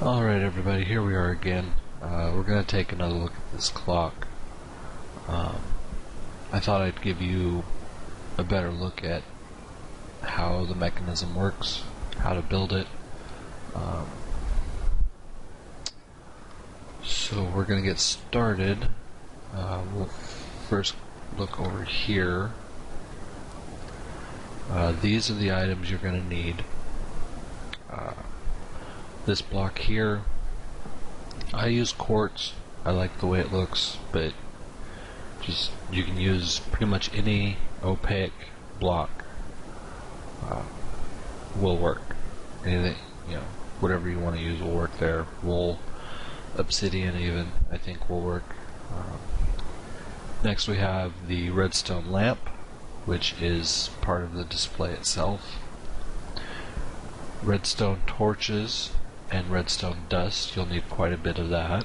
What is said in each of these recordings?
Alright everybody, here we are again. We're going to take another look at this clock. I thought I'd give you a better look at how the mechanism works, how to build it. So we're going to get started. We'll first look over here. These are the items you're going to need. This block here, I use quartz. I like the way it looks, but you can use pretty much any opaque block will work. Anything, whatever you want to use will work there. Wool, obsidian even, I think will work. Next we have the redstone lamp, which is part of the display itself. Redstone torches and redstone dust, you'll need quite a bit of that.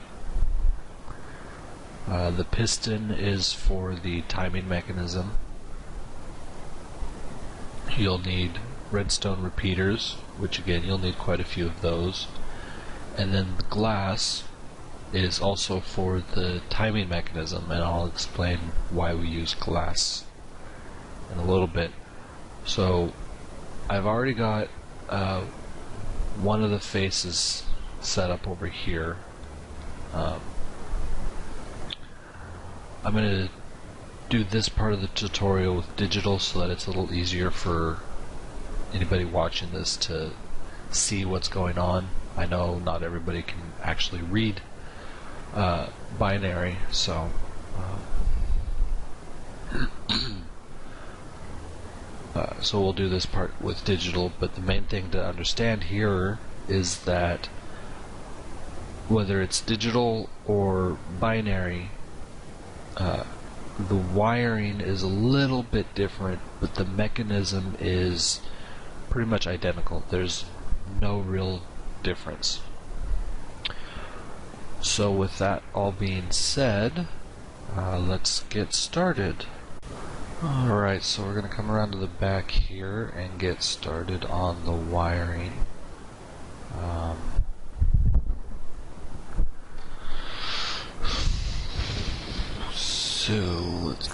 The piston is for the timing mechanism. You'll need redstone repeaters, which again you'll need quite a few of those. And then the glass is also for the timing mechanism, and I'll explain why we use glass in a little bit. So I've already got one of the faces set up over here. I'm going to do this part of the tutorial with digital so that it's a little easier for anybody watching this to see what's going on. I know not everybody can actually read binary, so so we'll do this part with digital, but the main thing to understand here is that whether it's digital or binary, the wiring is a little bit different, but the mechanism is pretty much identical. There's no real difference. So with that all being said, let's get started. Alright, so we're going to come around to the back here and get started on the wiring. So let's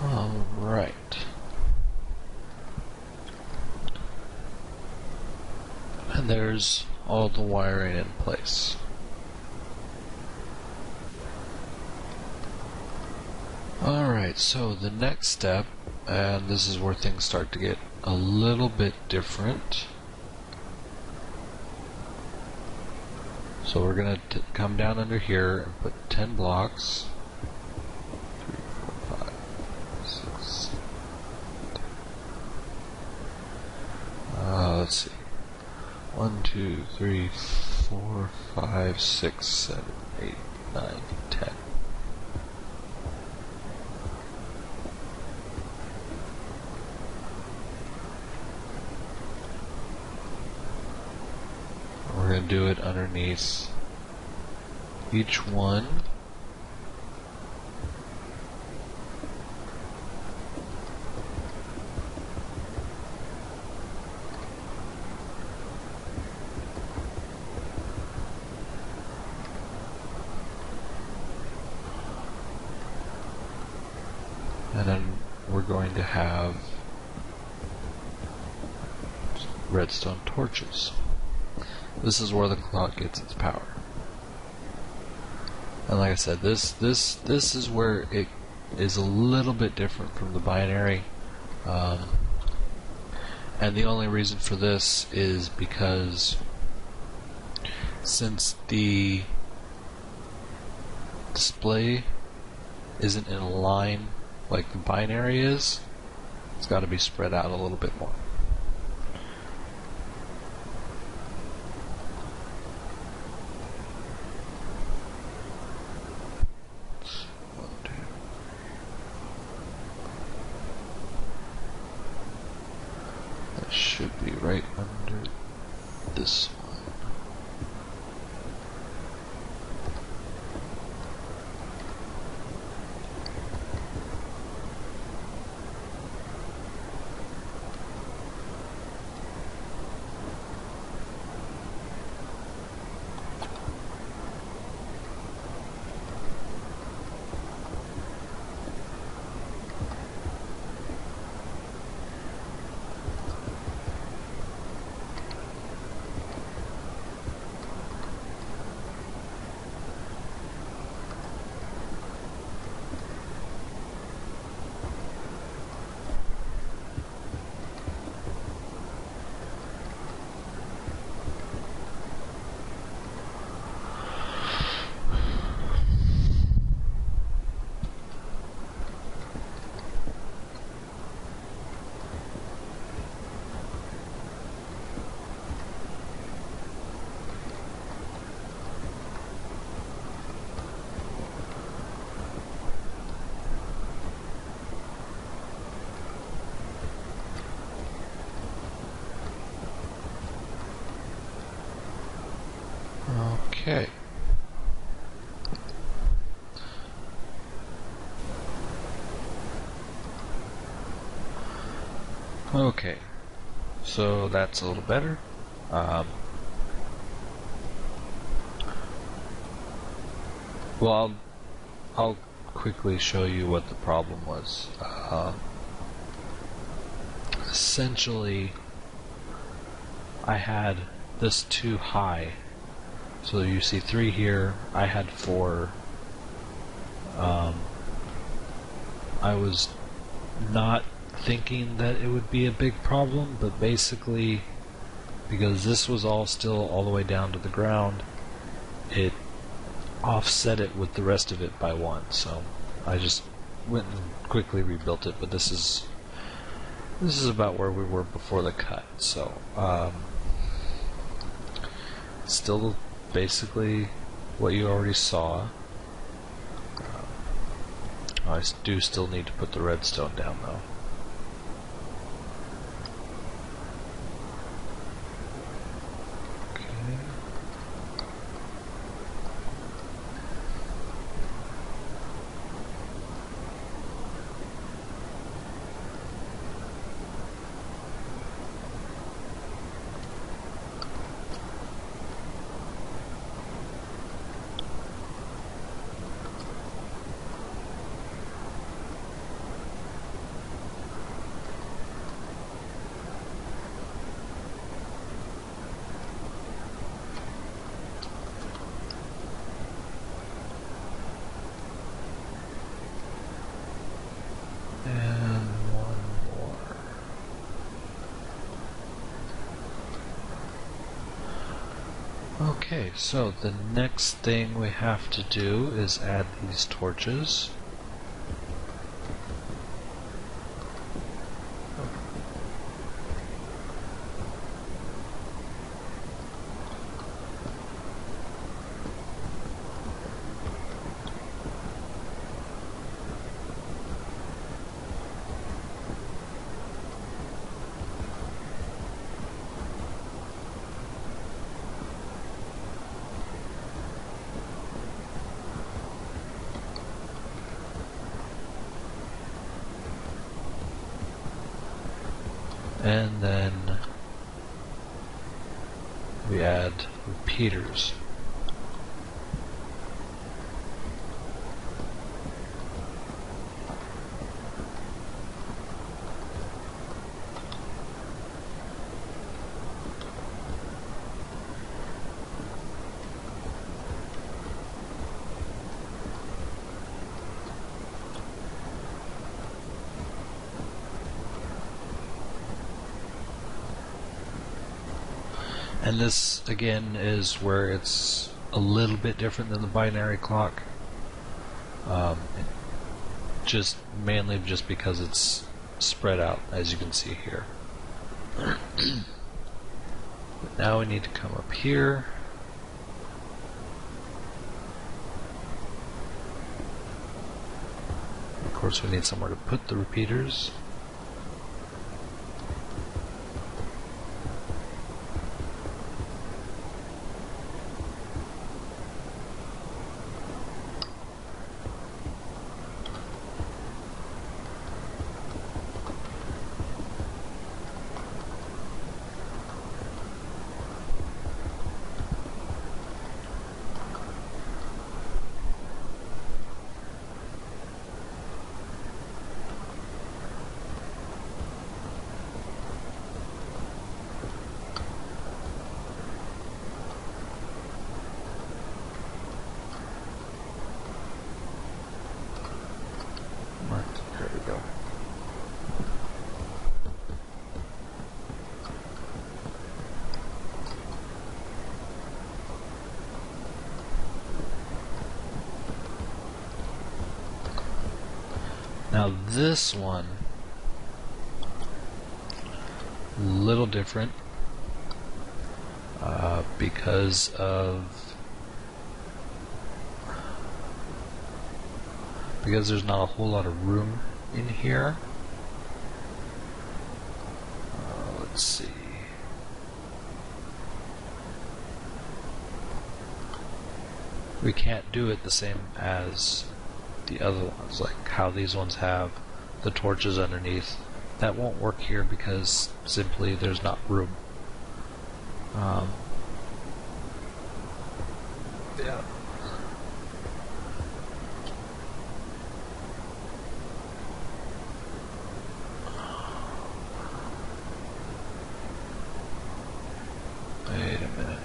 Alright. And there's all the wiring in place. Alright, so the next step, and this is where things start to get a little bit different. So we're going to come down under here and put 10 blocks. 3, 4, 5, 6, 7. Let's see. 1, 2, 3, 4, 5, 6, 7, 8, 9, 10. We're going to do it underneath each one. And then we're going to have redstone torches. This is where the clock gets its power. And like I said, this is where it is a little bit different from the binary. And the only reason for this is because since the display isn't in a line like the binary is, it's got to be spread out a little bit more. That should be right under this one. Okay. Okay, so that's a little better. Well, I'll quickly show you what the problem was. Essentially, I had this too high. So you see 3 here, I had 4. I was not thinking that it would be a big problem, but basically, because this was all still all the way down to the ground, it offset it with the rest of it by 1. So I just went and quickly rebuilt it, but this is about where we were before the cut. So still basically what you already saw. I do still need to put the redstone down though. Okay, so the next thing we have to do is add these torches. And then we add repeaters. And this again is where it's a little bit different than the binary clock. Just mainly just because it's spread out, as you can see here. But now we need to come up here. Of course, we need somewhere to put the repeaters. There we go. Now this one, a little different because there's not a whole lot of room in here. Let's see. We can't do it the same as the other ones, like how these ones have the torches underneath. That won't work here because simply there's not room. Yeah. Wait a minute.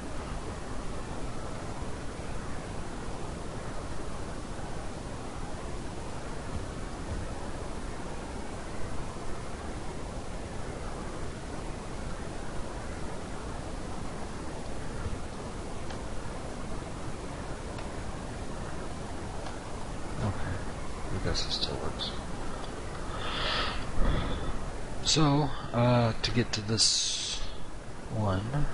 I guess it still works. So, to get to this one,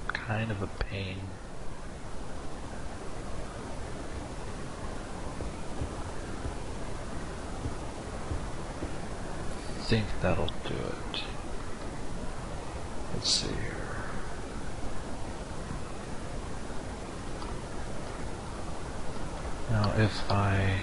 kind of a pain. I think that'll do it. Let's see here. Now if I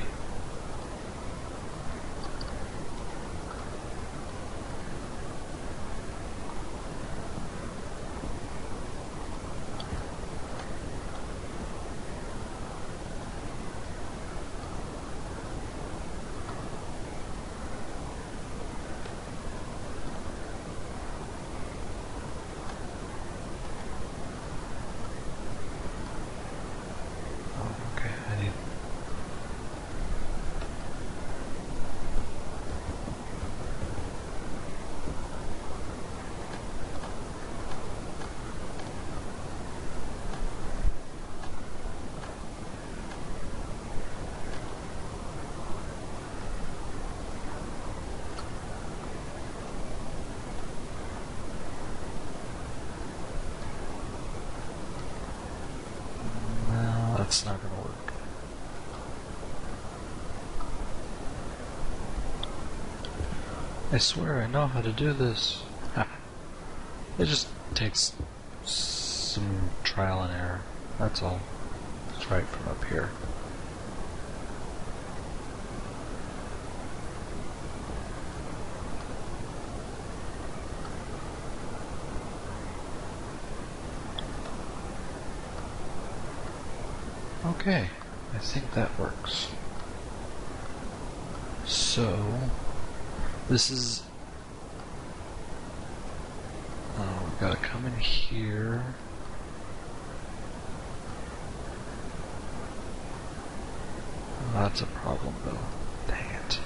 that's not going to work. I swear I know how to do this. It just takes some trial and error. That's all. Let's try it from up here. Okay, I think that works. So, this is... Oh, we gotta come in here. Oh, that's a problem though. Dang it.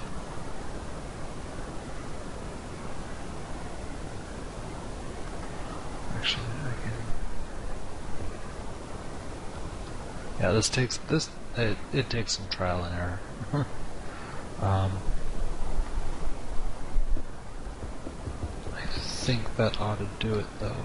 Yeah, it takes some trial and error. I think that ought to do it though.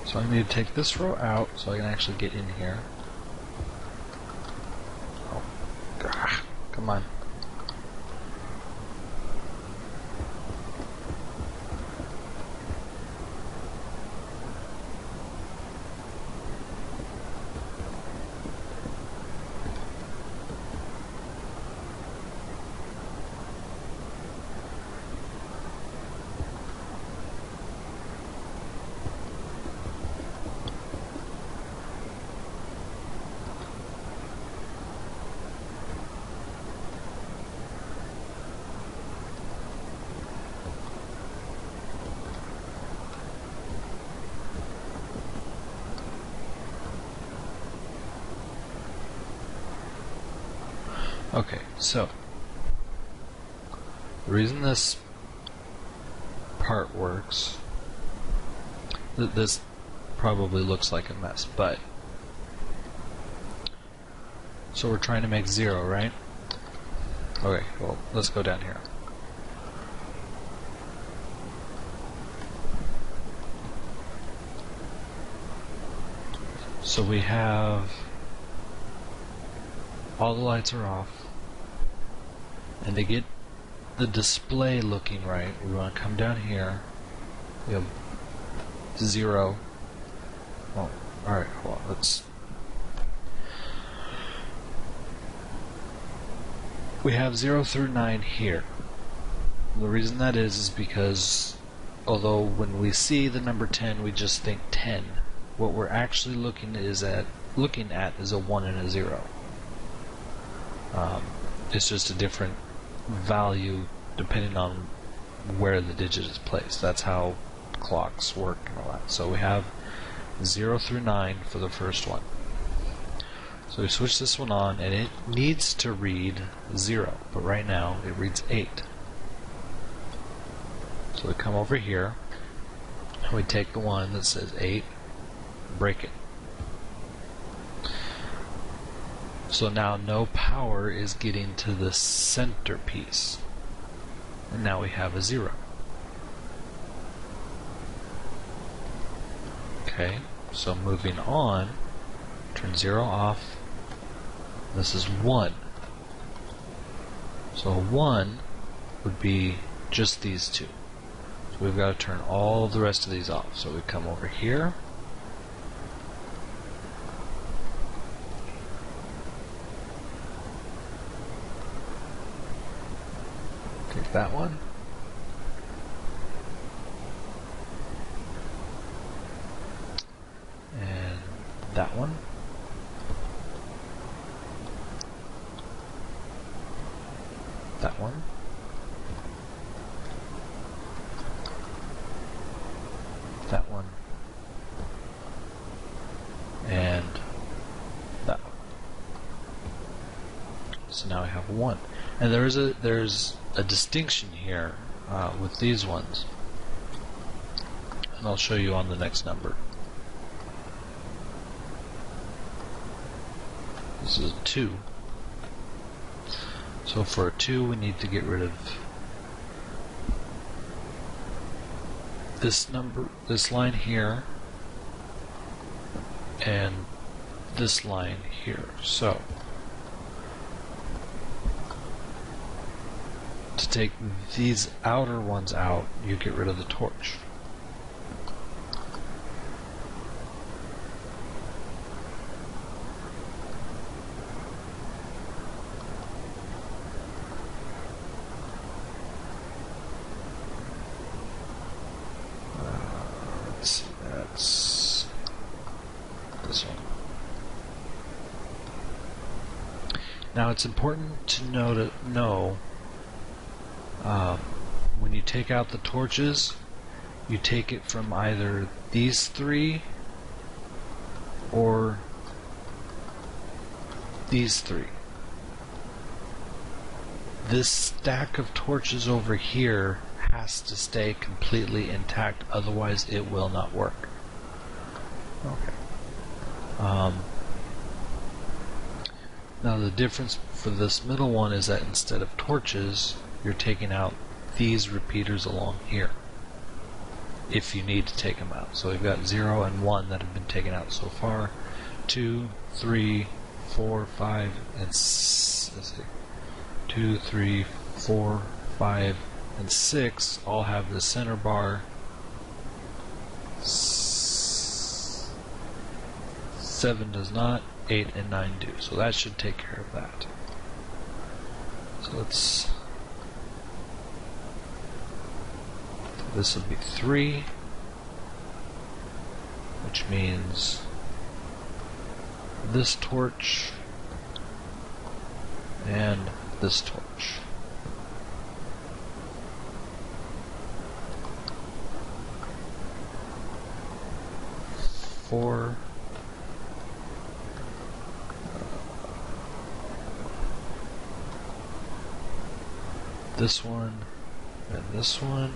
So I need to take this row out so I can actually get in here. Oh, come on. Okay, so the reason this part works, this probably looks like a mess, but so we're trying to make 0, right? Okay, well, let's go down here. So we have all the lights are off, and to get the display looking right, we want to come down here. We have 0. Oh, alright, well, let's. We have 0 through 9 here. The reason that is because although when we see the number 10 we just think 10, what we're actually looking at is a 1 and a 0. It's just a different value depending on where the digit is placed. That's how clocks work and all that. So we have 0 through 9 for the first one. So we switch this one on, and it needs to read 0, but right now it reads 8. So we come over here, and we take the one that says 8, break it. So now no power is getting to the center piece, and now we have a 0. Okay, so moving on, turn 0 off. This is 1. So 1 would be just these two. So we've got to turn all the rest of these off. So we come over here. Take that one. And that one. That one. That one. And that one. So now I have 1. And there's a distinction here with these ones. And I'll show you on the next number. This is a 2. So for a 2 we need to get rid of this number, this line here, and this line here. So to take these outer ones out, you get rid of the torch. this one. Now it's important to know when you take out the torches, you take it from either these three or these three. This stack of torches over here has to stay completely intact, otherwise it will not work. Okay. Now the difference for this middle one is that instead of torches, you're taking out these repeaters along here, if you need to take them out. So we've got 0 and 1 that have been taken out so far. 2, 3, 4, 5, and let's see. 2, 3, 4, 5, and 6 all have the center bar. 7 does not. 8 and 9 do. So that should take care of that. So let's. This will be 3, which means this torch and this torch. Four. This one and this one.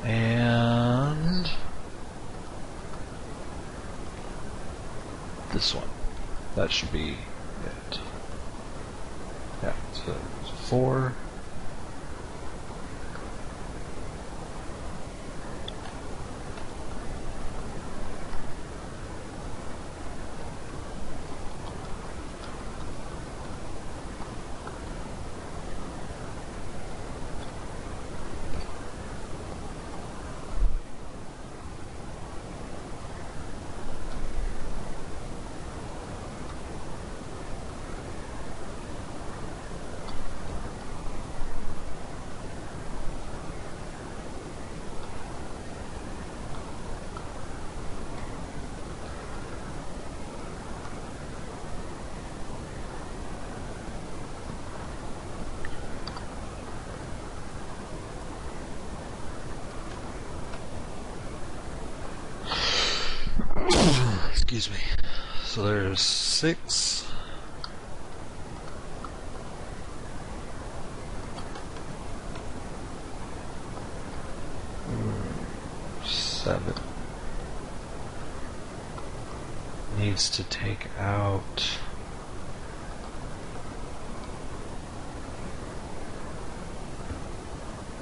And this one. That should be it. Yeah, so 4. Excuse me. So there's 6. Seven. Needs to take out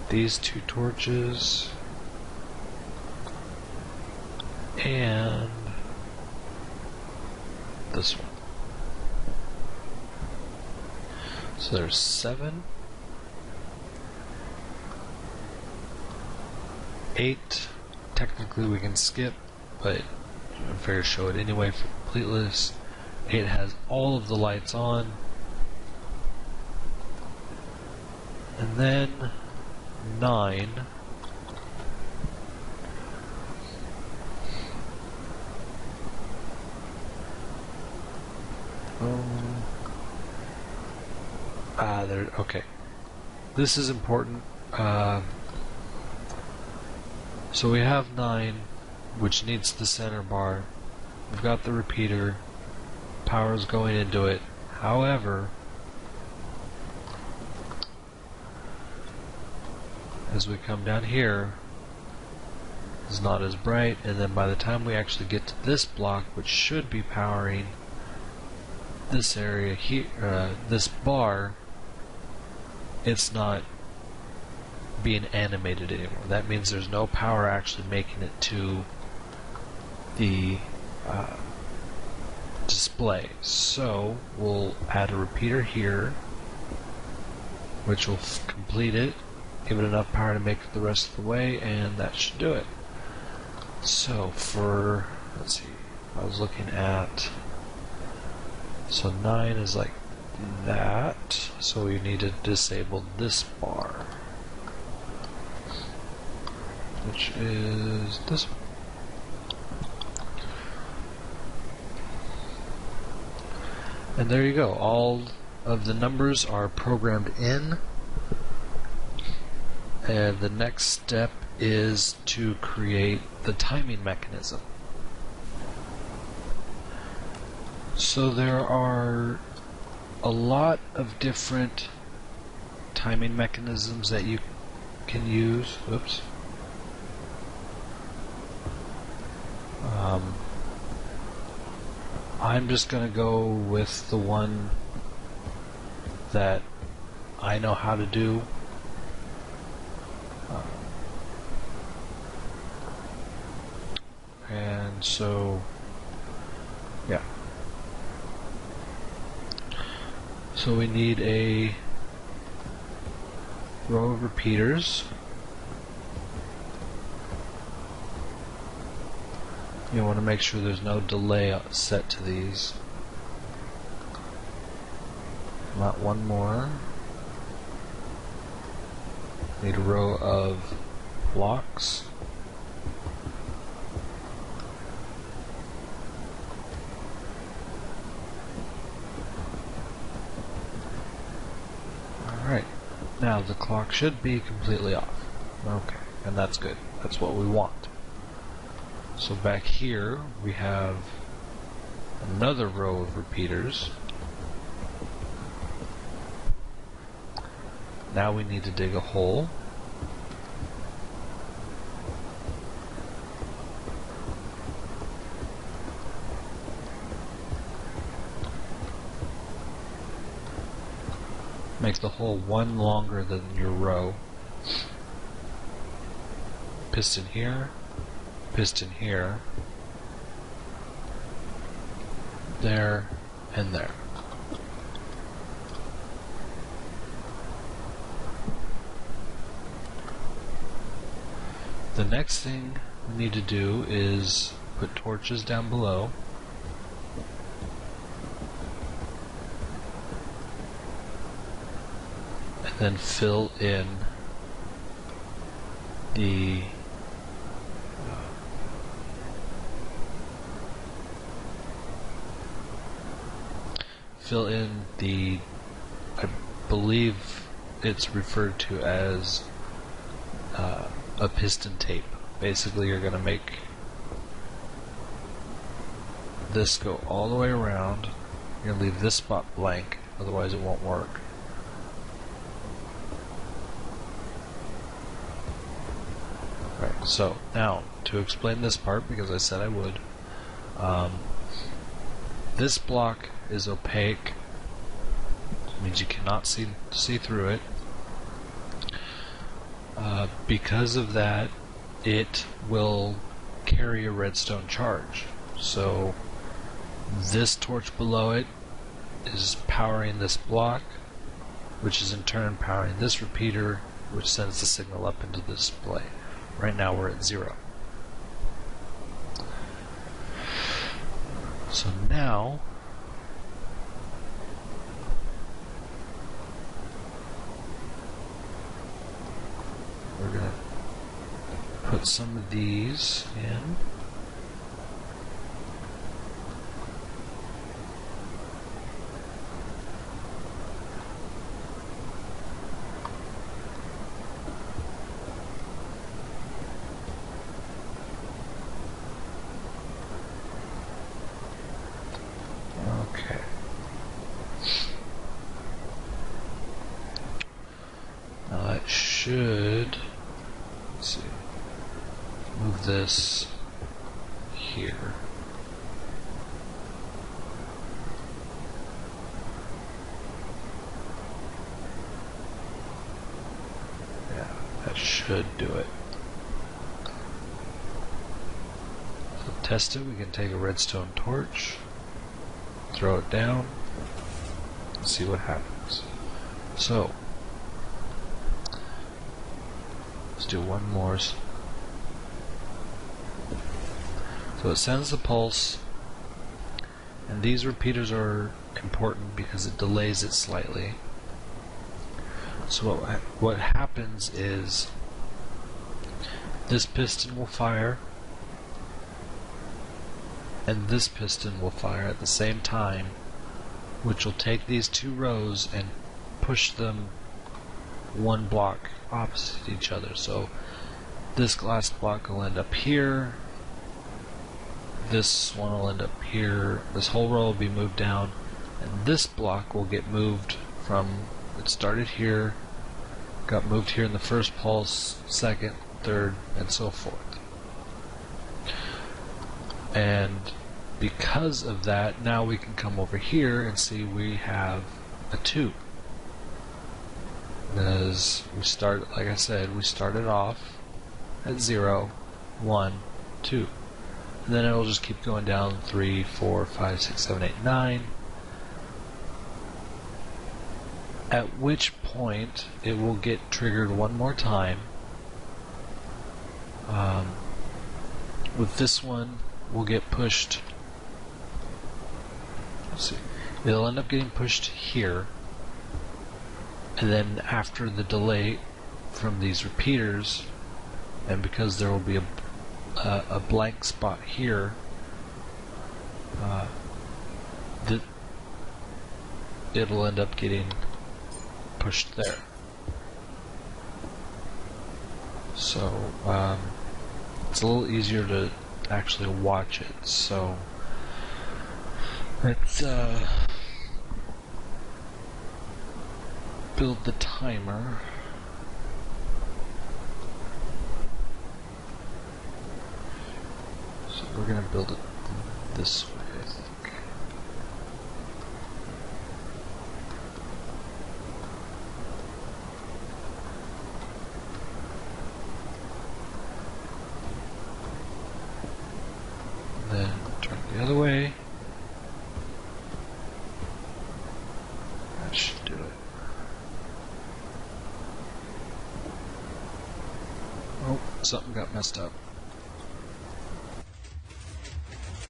these 2 torches and this one. So there's 7, 8. Technically we can skip, but I'm fair to show it anyway for completeness. 8 has all of the lights on. And then 9. There. Okay. This is important. So we have 9, which needs the center bar. We've got the repeater. Power's going into it. However, as we come down here, it's not as bright, and then by the time we actually get to this block, which should be powering this area here, this bar, it's not being animated anymore. That means there's no power actually making it to the display. So we'll add a repeater here, which will complete it, give it enough power to make it the rest of the way, and that should do it. So for, let's see, I was looking at, so 9 is like that, so we need to disable this bar, which is this one. And there you go. All of the numbers are programmed in. And the next step is to create the timing mechanism. So there are a lot of different timing mechanisms that you can use. Oops. I'm just going to go with the one that I know how to do. And so, yeah. So we need a row of repeaters. You want to make sure there's no delay set to these. Not one more. Need a row of blocks. Alright, now the clock should be completely off. Okay, and that's good. That's what we want. So back here we have another row of repeaters. Now we need to dig a hole. Make the hole one longer than your row. Piston here, piston here, there, and there. The next thing we need to do is put torches down below. And then fill in the I believe it's referred to as a piston tape. Basically, you're going to make this go all the way around. You're going to leave this spot blank, otherwise it won't work. Right, so now to explain this part, because I said I would, this block is opaque. It means you cannot see through it. Because of that, it will carry a redstone charge. So this torch below it is powering this block, which is in turn powering this repeater, which sends the signal up into the display. Right now we're at 0. So now we're going to put some of these in. Okay. Now that should, let's see, move this here. Yeah, that should do it. So to test it, we can take a redstone torch, throw it down, and see what happens. So let's do one more. So it sends the pulse, and these repeaters are important because it delays it slightly. So what happens is this piston will fire, and this piston will fire at the same time, which will take these two rows and push them one block opposite each other. So this glass block will end up here, this one will end up here, this whole row will be moved down, and this block will get moved from, it started here, got moved here in the first pulse, second, third, and so forth. And because of that, now we can come over here and see we have a 2. As we start, like I said, we started off at 0, 1, 2. And then it'll just keep going down 3, 4, 5, 6, 7, 8, 9. At which point it will get triggered one more time. With this one, we'll get pushed. Let's see. It'll end up getting pushed here. And then after the delay from these repeaters, and because there will be a blank spot here, it'll end up getting pushed there. So it's a little easier to actually watch it. So let's build the timer. So we're going to build it this way, I think. Then turn it the other way. That should do it. Oh, something got messed up.